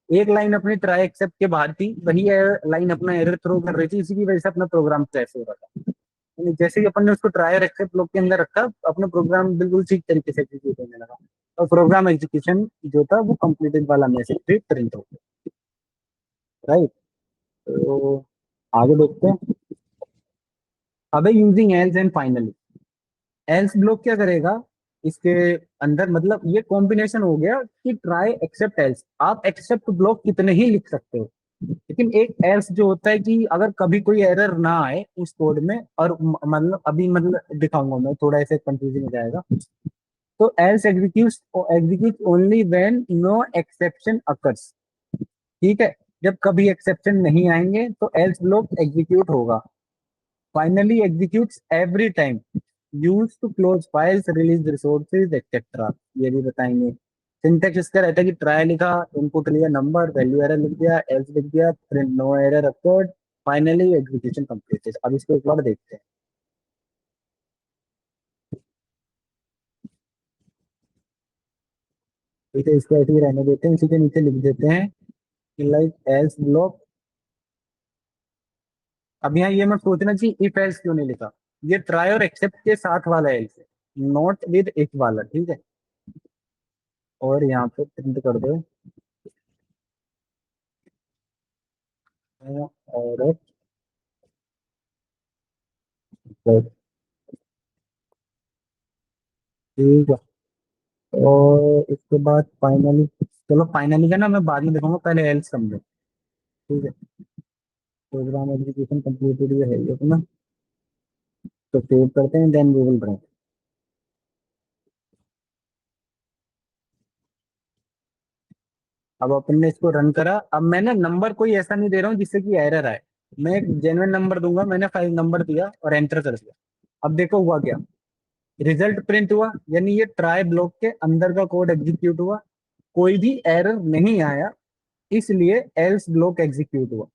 एक लाइन अपनी ट्राई एक्सेप्ट के बाहर थी, वही लाइन अपना एरर थ्रो कर रही थी, इसी की वजह से अपना प्रोग्राम क्रैश हो रहा था। यानी जैसे ही अपन ने उसको ट्राई और एक्सेप्ट ब्लॉक के अंदर रखा, अपना प्रोग्राम बिल्कुल ठीक तरीके से एग्जीक्यूट होने लगा, और प्रोग्राम एग्जीक्यूशन जो था वो कंप्लीटेड वाला मैसेज भी प्रिंट हो गया। राइट, तो आगे देखते हैं। अब using else and finally, else block क्या करेगा इसके अंदर, मतलब ये कॉम्बिनेशन हो गया कि ट्राई एक्सेप्ट एल्स, आप एक्सेप्ट ब्लॉक कितने ही लिख सकते हो, लेकिन एक एल्स जो होता है कि अगर कभी कोई एरर ना आए उस कोड में, और मतलब अभी मतलब दिखाऊंगा मैं, थोड़ा ऐसे कंफ्यूजिंग हो जाएगा। तो else execute only when no exception occurs, ठीक है। जब कभी एक्सेप्शन नहीं आएंगे तो एल्स ब्लॉक एग्जीक्यूट होगा। Finally executes every time use to close files, release resources etcetera, ये भी बताएंगे। सिंटेक्स इसका रहता है कि ट्राई लिखा, इनपुट लिया नंबर, वैल्यू एरर लिख दिया, एल्स लिख दिया, print no error occurred, finally execution completed. अब इसको एक बार देखते हैं। ठीक है, इसको ऐसे ही रहने देते हैं, इसी के नीचे लिख देते हैं कि लाइक एल्स ब्लॉक। अब यहाँ ये मत सोचना कि इफ एल्स क्यों नहीं लिखा, ये ट्राई और एक्सेप्ट के साथ वाला एल्स है, नॉट विद इफ वाला, ठीक है। और यहाँ पे प्रिंट कर दो और ठीक है। और इसके बाद फाइनली, चलो फाइनली का ना मैं बाद में देखूंगा, पहले एल्स समझो। ठीक है। प्रोग्राम एग्जीक्यूशन कंप्लीटेड ये है ये अपना। तो सेव करते हैं, देन वी विल रन। अब अपन ने इसको रन करा। अब मैं ना नंबर कोई ऐसा नहीं दे रहा हूँ जिससे कि एरर आए। मैं एक जेन्युइन नंबर दूंगा। मैंने 5 नंबर दिया और एंटर कर दिया। अब देखो हुआ क्या। रिजल्ट प्रिंट हुआ, यानी ये ट्राई ब्लॉक के अंदर का कोड एग्जीक्यूट हुआ। कोई भी एरर नहीं आया, इसलिए एल्स ब्लॉक एग्जीक्यूट हुआ।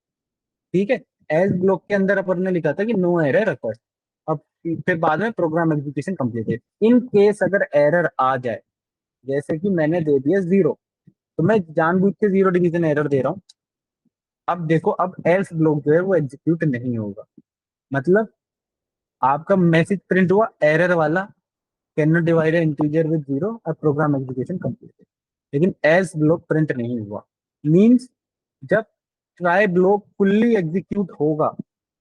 ठीक है। एल्स ब्लॉक के अंदर अपन ने लिखा था कि नो एरर रिक्वेस्ट। अब फिर बाद में programme execution completed. In case अगर एरर आ जाए, जैसे कि मैंने दे दिया 0, तो मैं जानबूझ के 0 डिवीजन एरर दे रहा हूँ। अब देखो, अब एल्स ब्लॉक जो है वो एग्जीक्यूट नहीं होगा। मतलब आपका मैसेज प्रिंट हुआ एरर वाला, can not divide integer with 0 और प्रोग्राम एग्जीक्यूशन कंप्लीटेड। लेकिन एल्स ब्लॉक प्रिंट नहीं हुआ। मीन्स जब ट्राई ब्लॉक फुल्ली एग्जीक्यूट होगा,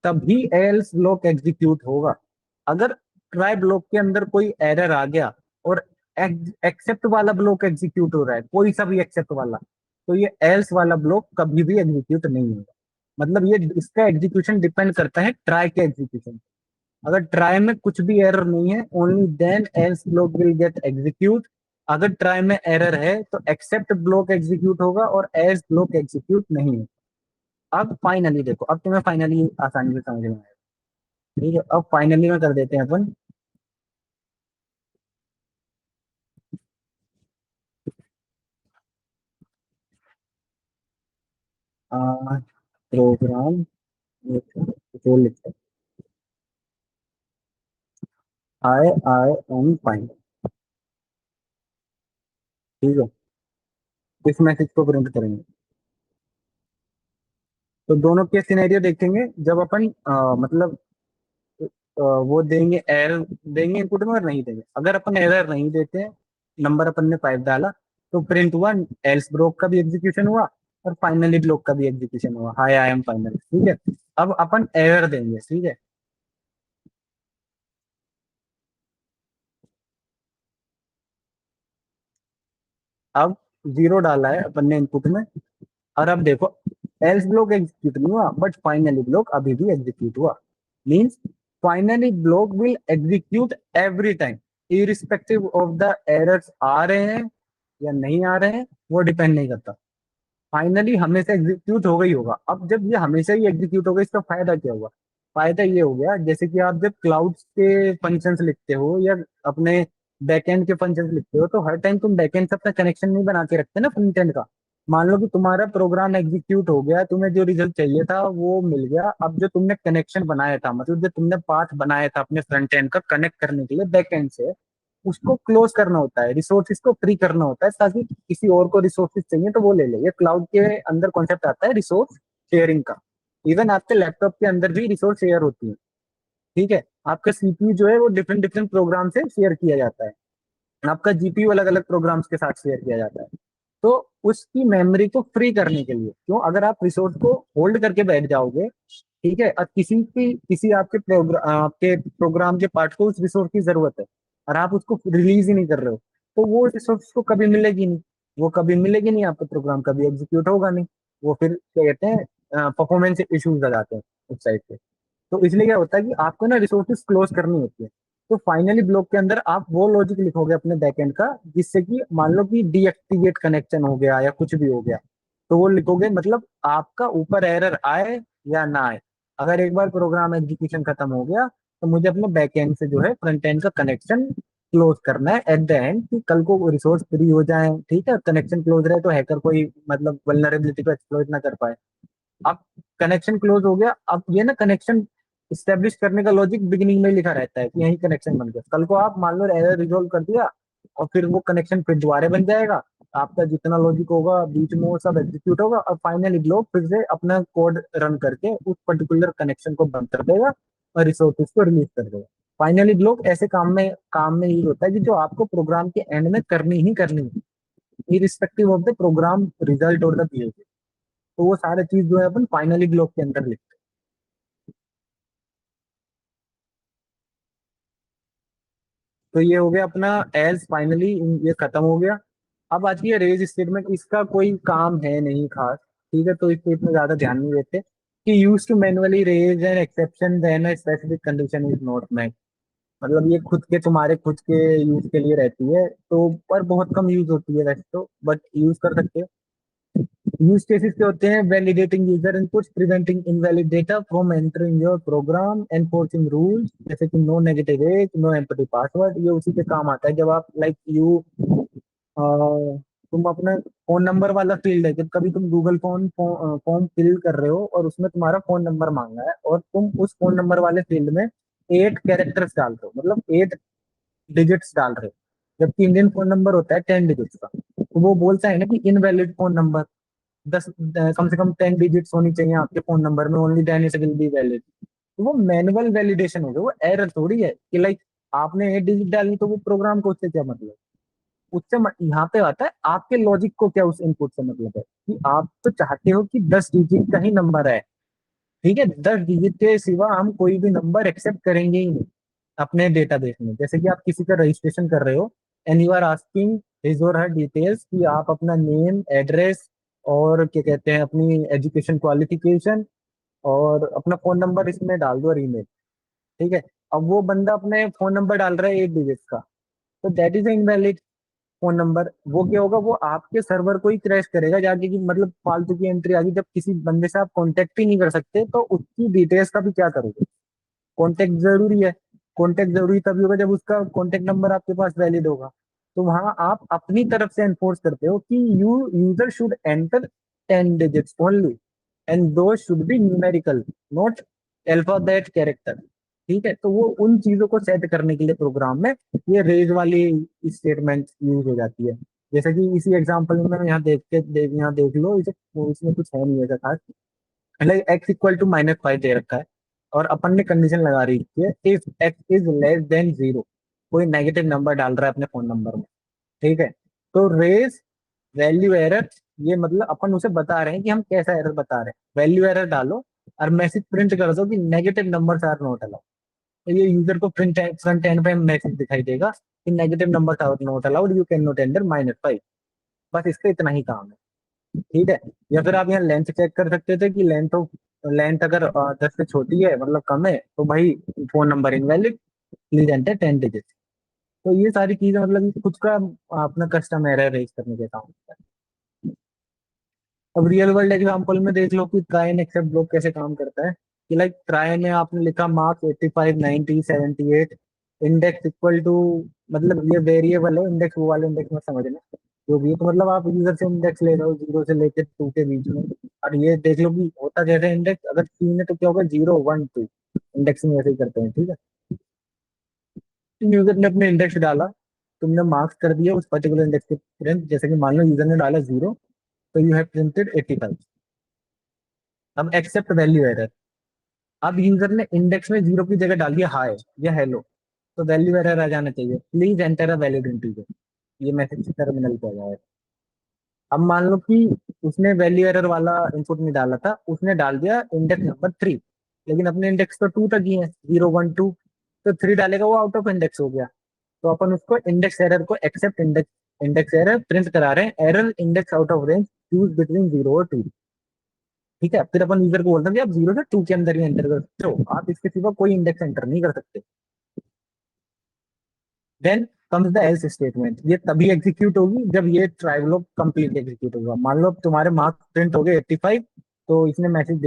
तभी एल्स ब्लॉक एग्जीक्यूट होगा। अगर ट्राई ब्लॉक के अंदर कोई एरर आ गया और एक्सेप्ट वाला ब्लॉक एग्जीक्यूट हो रहा है, कोई सा भी एक्सेप्ट वाला, तो ये एल्स वाला ब्लॉक कभी भी एग्जीक्यूट नहीं होगा। मतलब ये इसका एग्जीक्यूशन डिपेंड करता है ट्राई के एग्जीक्यूशन। अगर ट्राई में कुछ भी एरर नहीं है, only then else block will get execute. अगर ट्राई में एरर है तो एक्सेप्ट ब्लॉक एग्जीक्यूट होगा और एल्स ब्लॉक एग्जीक्यूट नहीं होगा। अब फाइनली देखो, अब तुम्हें फाइनली आसानी से समझ में आएगा। ठीक है। अब फाइनली में कर देते हैं अपन। प्रोग्राम जो लिखते हैं, आई एम फाइन। ठीक है। इस मैसेज को प्रिंट करेंगे। तो दोनों के सिनेरियो देखेंगे जब अपन मतलब वो देंगे एरर, देंगे इनपुट में और नहीं देंगे। अगर अपन एरर नहीं देते हैं, नंबर अपन ने 5 डाला, तो प्रिंट हुआ, एल्स ब्लॉक का भी एग्जीक्यूशन हुआ और फाइनली ब्लॉक का भी एग्जीक्यूशन हुआ, हाय आई एम फाइनल। ठीक है। अब अपन एरर देंगे। ठीक है। अब 0 डाला है अपन ने इनपुट में। और अब देखो, एल्स ब्लॉक एग्जीक्यूट नहीं हुआ, बट फाइनली ब्लॉक अभी भी एग्जीक्यूट हुआ। Means finally block will execute every time, irrespective of the errors आ रहे हैं या नहीं आ रहे हैं, वो डिपेंड नहीं करता। फाइनली हमेशा एग्जीक्यूट होगा ही होगा। अब जब ये हमेशा ही एग्जीक्यूट होगा, इसका फायदा क्या हुआ। फायदा ये हो गया, जैसे कि आप जब क्लाउड्स के फंक्शंस लिखते हो या अपने बैकएंड के फंक्शंस लिखते हो, तो हर टाइम तुम बैकएंड से अपना कनेक्शन नहीं बना के रखते ना फ्रंट एंड का। मान लो कि तुम्हारा प्रोग्राम एग्जीक्यूट हो गया, तुम्हें जो रिजल्ट चाहिए था वो मिल गया। अब जो तुमने कनेक्शन बनाया था, मतलब जो तुमने पाथ बनाया था अपने फ्रंट एंड का कनेक्ट करने के लिए बैक एंड से, उसको क्लोज करना होता है, रिसोर्सेज को फ्री करना होता है, ताकि किसी और को रिसोर्सेज चाहिए तो वो ले ले। ये क्लाउड के अंदर कॉन्सेप्ट आता है रिसोर्स शेयरिंग का। इवन आपके लैपटॉप के अंदर भी रिसोर्स शेयर होती है। ठीक है। आपका सीपीयू जो है वो डिफरेंट डिफरेंट प्रोग्राम से शेयर किया जाता है। आपका जीपीयू अलग अलग प्रोग्राम्स के साथ शेयर किया जाता है। तो उसकी मेमोरी को फ्री करने के लिए, क्यों, अगर आप रिसोर्स को होल्ड करके बैठ जाओगे, ठीक है, और किसी आपके प्रोग्राम के पार्ट को उस रिसोर्स की जरूरत है और आप उसको रिलीज ही नहीं कर रहे हो, तो वो रिसोर्स को कभी मिलेगी नहीं। वो कभी मिलेगी नहीं, आपका प्रोग्राम कभी एग्जीक्यूट होगा नहीं। वो फिर क्या कहते हैं, परफॉर्मेंस इश्यूज आ जाते हैं उस साइड पे। तो इसलिए क्या होता है कि आपको ना रिसोर्सेज क्लोज करनी होती है। तो फाइनली ब्लॉक के अंदर आप वो लॉजिक लिखोगे अपने बैकएंड का, जिससे कि मान लो कि डीएक्टिवेट कनेक्शन हो गया या कुछ भी हो गया, तो वो लिखोगे, मतलब आपका ऊपर एरर आए या ना आए, अगर एक बार प्रोग्राम एग्जीक्यूशन खत्म हो गया, तो मुझे अपने बैकएंड से जो है फ्रंट एंड का कनेक्शन क्लोज करना है एट द एंड, कि कल को रिसोर्स फ्री हो जाए। ठीक है। कनेक्शन क्लोज रहे तो हैकर कोई मतलब वल्नरेबिलिटी को एक्सप्लॉइट ना कर पाए। अब कनेक्शन क्लोज हो गया। अब ये ना कनेक्शन स्टेब्लिश करने का लॉजिक बिगिनिंग में लिखा रहता है कि यही कनेक्शन बन गया। कल को आप मान लो एरर रिजोल्व कर दिया और फिर वो कनेक्शन फिर दोबारा बन जाएगा। आपका जितना लॉजिक होगा बीच में वो सब एग्जीक्यूट होगा और फाइनली ब्लॉक फिर से अपना कोड रन करके उस पर्टिकुलर कनेक्शन को बंद कर देगा और रिसोर्सेज को रिलीज कर देगा। फाइनली ब्लॉक ऐसे काम में यूज होता है कि जो आपको प्रोग्राम के एंड में करनी ही करनी है, irrespective of the program result और द बिहेवियर। तो वो सारे चीज जो है अपन फाइनली ब्लॉक के अंदर लिखते हैं। तो ये हो गया अपना एल्स फाइनली, ये खत्म हो गया। अब आती है रेज स्टेटमेंट, इसका कोई काम है नहीं खास, ठीक है, तो इस पे इतना ज्यादा ध्यान नहीं देते कि use to manually raise an exception then a specific condition is not met. मतलब ये खुद के, तुम्हारे खुद के यूज के लिए रहती है, तो पर बहुत कम यूज होती है वैसे तो, बट यूज कर सकते हो। यूज केसेस क्या होते हैं? Validating user inputs, preventing invalid data from entering your program, enforcing rules जैसे कि no negative age, no empty password. ये उसी के काम आता है जब आप लाइक यू तुम अपने फोन नंबर वाला फील्ड है, जब कभी तुम गूगल फॉर्म फिल कर रहे हो और उसमें तुम्हारा फोन नंबर मांगा है, और तुम उस फोन नंबर वाले फील्ड में 8 कैरेक्टर्स डाल रहे हो, मतलब 8 डिजिट्स डाल रहे हो, जबकि इंडियन फोन नंबर होता है 10 डिजिट्स का। तो वो बोलता है ना कि इनवैलिड फोन नंबर, कम से कम 10 डिजिट्स होनी चाहिए आपके फोन नंबर में, only then it will be valid. तो वो मैनुअल वैलिडेशन हो गया, वो एरर थोड़ी है कि लाइक आपने 8 डिजिट डाली तो वो प्रोग्राम को उससे क्या मतलब। यहाँ पे आता है आपके लॉजिक को क्या उस इनपुट से मतलब है, कि आप तो चाहते हो कि 10 डिजिट का ही नंबर है, ठीक है, 10 डिजिट के सिवा हम कोई भी नंबर एक्सेप्ट करेंगे ही नहीं अपने डेटाबेस में। जैसे कि आप किसी का रजिस्ट्रेशन कर रहे हो and you are asking his or her details, कि आप अपना नेम, एड्रेस, और क्या कहते हैं अपनी एजुकेशन क्वालिफिकेशन, और अपना फोन नंबर इसमें डाल दो और ईमेल, ठीक है। अब वो बंदा अपने फोन नंबर डाल रहा है 8 डिजिट का, तो that is invalid phone number. वो क्या होगा, वो आपके सर्वर को ही क्रैश करेगा जाके, कि मतलब फालतू की एंट्री आ गई, जब किसी बंदे से आप कांटेक्ट ही नहीं कर सकते तो उसकी डिटेल्स का भी क्या करोगे। कांटेक्ट जरूरी है। कांटेक्ट जरूरी तभी होगा जब उसका कांटेक्ट नंबर आपके पास वैलिड होगा। तो वहां आप अपनी तरफ से एनफोर्स करते हो कि you user should enter 10 digits only, and those should be numerical, not alphabet character, ठीक है। तो वो उन चीजों को सेट करने के लिए प्रोग्राम में ये रेज वाली स्टेटमेंट यूज हो जाती है। जैसे कि इसी एग्जांपल में यहाँ यहाँ देख लो इसे, इसमें कुछ है नहीं ऐसा खास। लाइक एक्स इक्वल टू -5 दे रखा है, और अपन ने कंडीशन लगा रही है if x is less than 0, कोई नेगेटिव नंबर डाल रहा है अपने फोन नंबर में, ठीक है। तो रेज वैल्यू एरर, ये मतलब अपन उसे बता रहे हैं कि हम कैसा एरर बता रहे हैं, वैल्यू एरर डालो और मैसेज प्रिंट कर दो कि negative numbers are not allowed. तो ये यूजर को फ्रंट एंड पे मैसेज दिखाई देगा कि negative numbers are not allowed, you can not enter -5। बस इसका इतना ही काम है, ठीक है। या फिर आप यहाँ लेंथ चेक कर सकते थे कि लेंथ अगर 10 से छोटी है, मतलब कम है, तो भाई phone number invalid, please enter 10 digit. तो ये सारी चीजें मतलब कि खुद का अपना कस्टम एरर रेज करने के काम होता है। अब रियल वर्ल्ड एग्जांपल में देख लो कि ट्राई एंड एक्सेप्ट ब्लॉक कैसे काम करता है। कि लाइक ट्राई में आपने लिखा मार्क्स 85, 90, 78, इंडेक्स इक्वल टू, मतलब ये वेरिएबल है इंडेक्स, वो वाले इंडेक्स में समझना जो भी है। तो मतलब आप यूजर से इंडेक्स ले रहे हो 0 से लेकर 2 के बीच में, और ये देख लो कि होता कैसे इंडेक्स, अगर 3 है तो क्या होगा, 0, 1, 2, इंडेक्सिंग ऐसे ही करते हैं, ठीक है। यूजर ने अपने इंडेक्स डाला, तुमने मार्क्स कर दिया उस पर्टिकुलर इंडेक्स के प्रिंट, जैसे कि मान लो यूजर ने डाला 0, तो यू हैव प्रिंटेड 85। अब एक्सेप्ट वैल्यू एरर, अब यूजर ने इंडेक्स में 0 की जगह डाल दिया हाय या हेलो, तो वैल्यू एरर आ जाना चाहिए, please enter a valid integer. ये मैसेज टर्मिनल पे आ जाएगा। अब मान लो कि उसने वैल्यू एरर वाला इनपुट नहीं डाला था, उसने डाल दिया इंडेक्स नंबर 3, लेकिन अपने इंडेक्स तो 2 तक ही है, 0, 1, 2, तो 3 डालेगा वो आउट ऑफ इंडेक्स हो गया। तो अपन उसको इंडेक्स एरर को एक्सेप्ट इंडेक्स एरर प्रिंट करा रहे हैं, error index out of range, choose between 0 और 2, ठीक है। फिर अपन यूजर को बोलते हैं कि आप 0 से 2 के अंदर ही एंटर कर सकते हो, आप इसके सिवा कोई इंडेक्स एंटर नहीं कर सकते। Then comes the else statement, ये तभी एग्जीक्यूट होगी जब ये ट्राई ब्लॉक कंप्लीट एग्जीक्यूट होगा। मान लो तुम्हारे मार्क्स प्रिंट हो गए 85, तो इसने मैसेज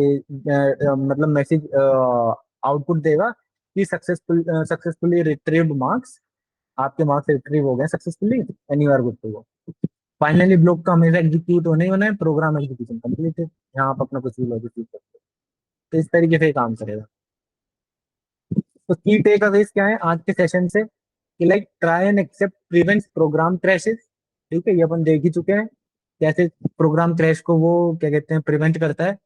मतलब मैसेज आउटपुट देगा कि सक्सेसफुली रिट्रीव्ड मार्क्स, आपके मार्क्स रिट्रीव हो गए successfully and you are good to go. Finally block का हमेशा एग्जीक्यूट होने ही होना है, प्रोग्राम एग्जीक्यूशन कंप्लीट है, यहाँ आप अपना कुछ भी लॉजिक यूज सकते हो। तो इस तरीके से ये काम करेगा। तो की टेक अवेज क्या है आज के सेशन से, कि like try and except prevents program crashes, ठीक है, ये अपन देख ही चुके हैं कैसे प्रोग्राम क्रैश को वो क्या कहते हैं प्रिवेंट करता है।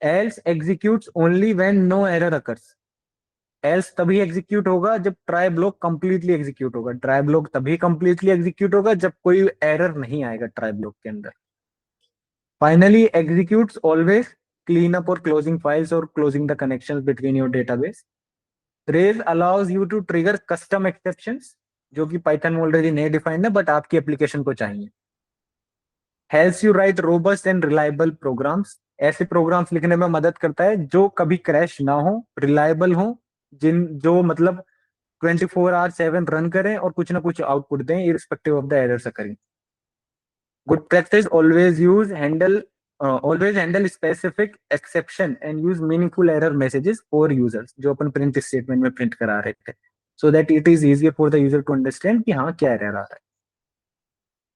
Else executes only when no error occurs, else तभी एग्जीक्यूट होगा जब ट्राई ब्लॉक कंप्लीटली एग्जीक्यूट होगा, ट्राई ब्लॉक तभी कंप्लीटली एग्जीक्यूट होगा जब कोई एरर नहीं आएगा ट्राई ब्लॉक के अंदर। Finally, executes always clean up or closing files or closing the connections between your database. Raise allows you to trigger custom exceptions जो कि पाइथन में ऑलरेडी नहीं डिफाइंड है बट आपकी एप्लीकेशन को चाहिए. Helps you write robust and reliable programs. ऐसे programmes लिखने में मदद करता है जो कभी क्रैश ना हो, रिलायबल हो, जिन जो मतलब 24/7 रन करें और कुछ ना कुछ आउटपुट दें irrespective of the errors occurring. Good practice always handle specific exception and use meaningful error messages for users जो अपन print statement में print करा रहे थे so that it is easier for the user to understand कि हाँ क्या error आ रहा है.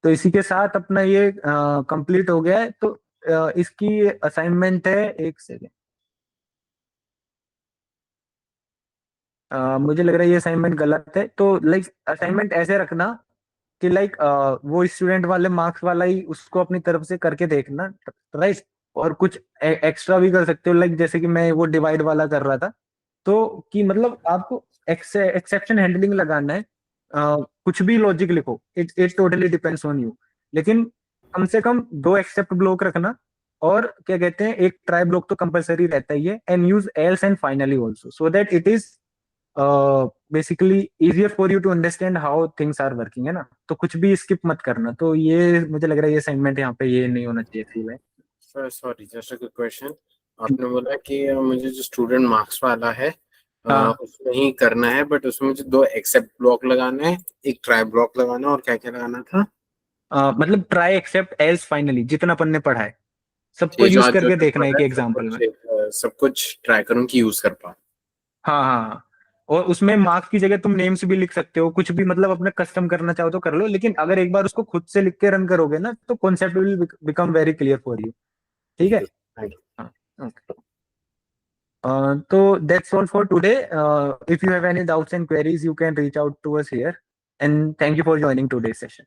तो इसी के साथ अपना ये कंप्लीट हो गया है. तो इसकी असाइनमेंट है, एक सेकेंड, मुझे लग रहा है ये असाइनमेंट गलत है. तो लाइक असाइनमेंट ऐसे रखना कि लाइक वो स्टूडेंट वाले मार्क्स वाला ही उसको अपनी तरफ से करके देखना, राइट. और कुछ एक्स्ट्रा भी कर सकते हो, लाइक जैसे कि मैं वो डिवाइड वाला कर रहा था. तो कि मतलब आपको एक्सेप्शन हैंडलिंग लगाना है. कुछ भी लॉजिक लिखो, it totally depends on you. लेकिन कम से कम 2 एक्सेप्ट ब्लॉक रखना. और क्या कहते हैं, एक ट्राई ब्लॉक तो कंपलसरी रहता ही है. And use else and finally also so that it is basically easier for you to understand how things are working, है ना. तो कुछ भी स्किप मत करना. तो ये मुझे लग रहा है ये असाइनमेंट यहाँ पे ये नहीं होना चाहिए थी. Sir sorry, just a quick question. आपने बोला कि मुझे जो स्टूडेंट मार्क्स वाला है हाँ, उसमें ही करना है, बट उसमें मुझे 2 एक्सेप्ट ब्लॉक लगाना है, एक ट्राई ब्लॉक लगाना है, और क्या क्या लगाना था? मतलब ट्राई एक्सेप्ट एल्स फाइनली जितना अपन ने पढ़ा है सबको ये जो यूज आज जो करके जो देखना है पढ़ा कि है एग्जाम्पल में. सब कुछ ट्राई करूँ कि यूज कर पाऊँ. हाँ हाँ हाँ. और उसमें मार्क्स की जगह तुम नेम्स भी लिख सकते हो, कुछ भी मतलब अपने कस्टम करना चाहो तो कर लो. लेकिन अगर एक बार उसको खुद से लिख के रन करोगे ना तो concept will become very clear for you. ठीक है. ठीक है, थैंक यू. हाँ. ओके. तो that's all for today. If you have any doubts and queries, you can reach out to us here. And thank you for joining today's session.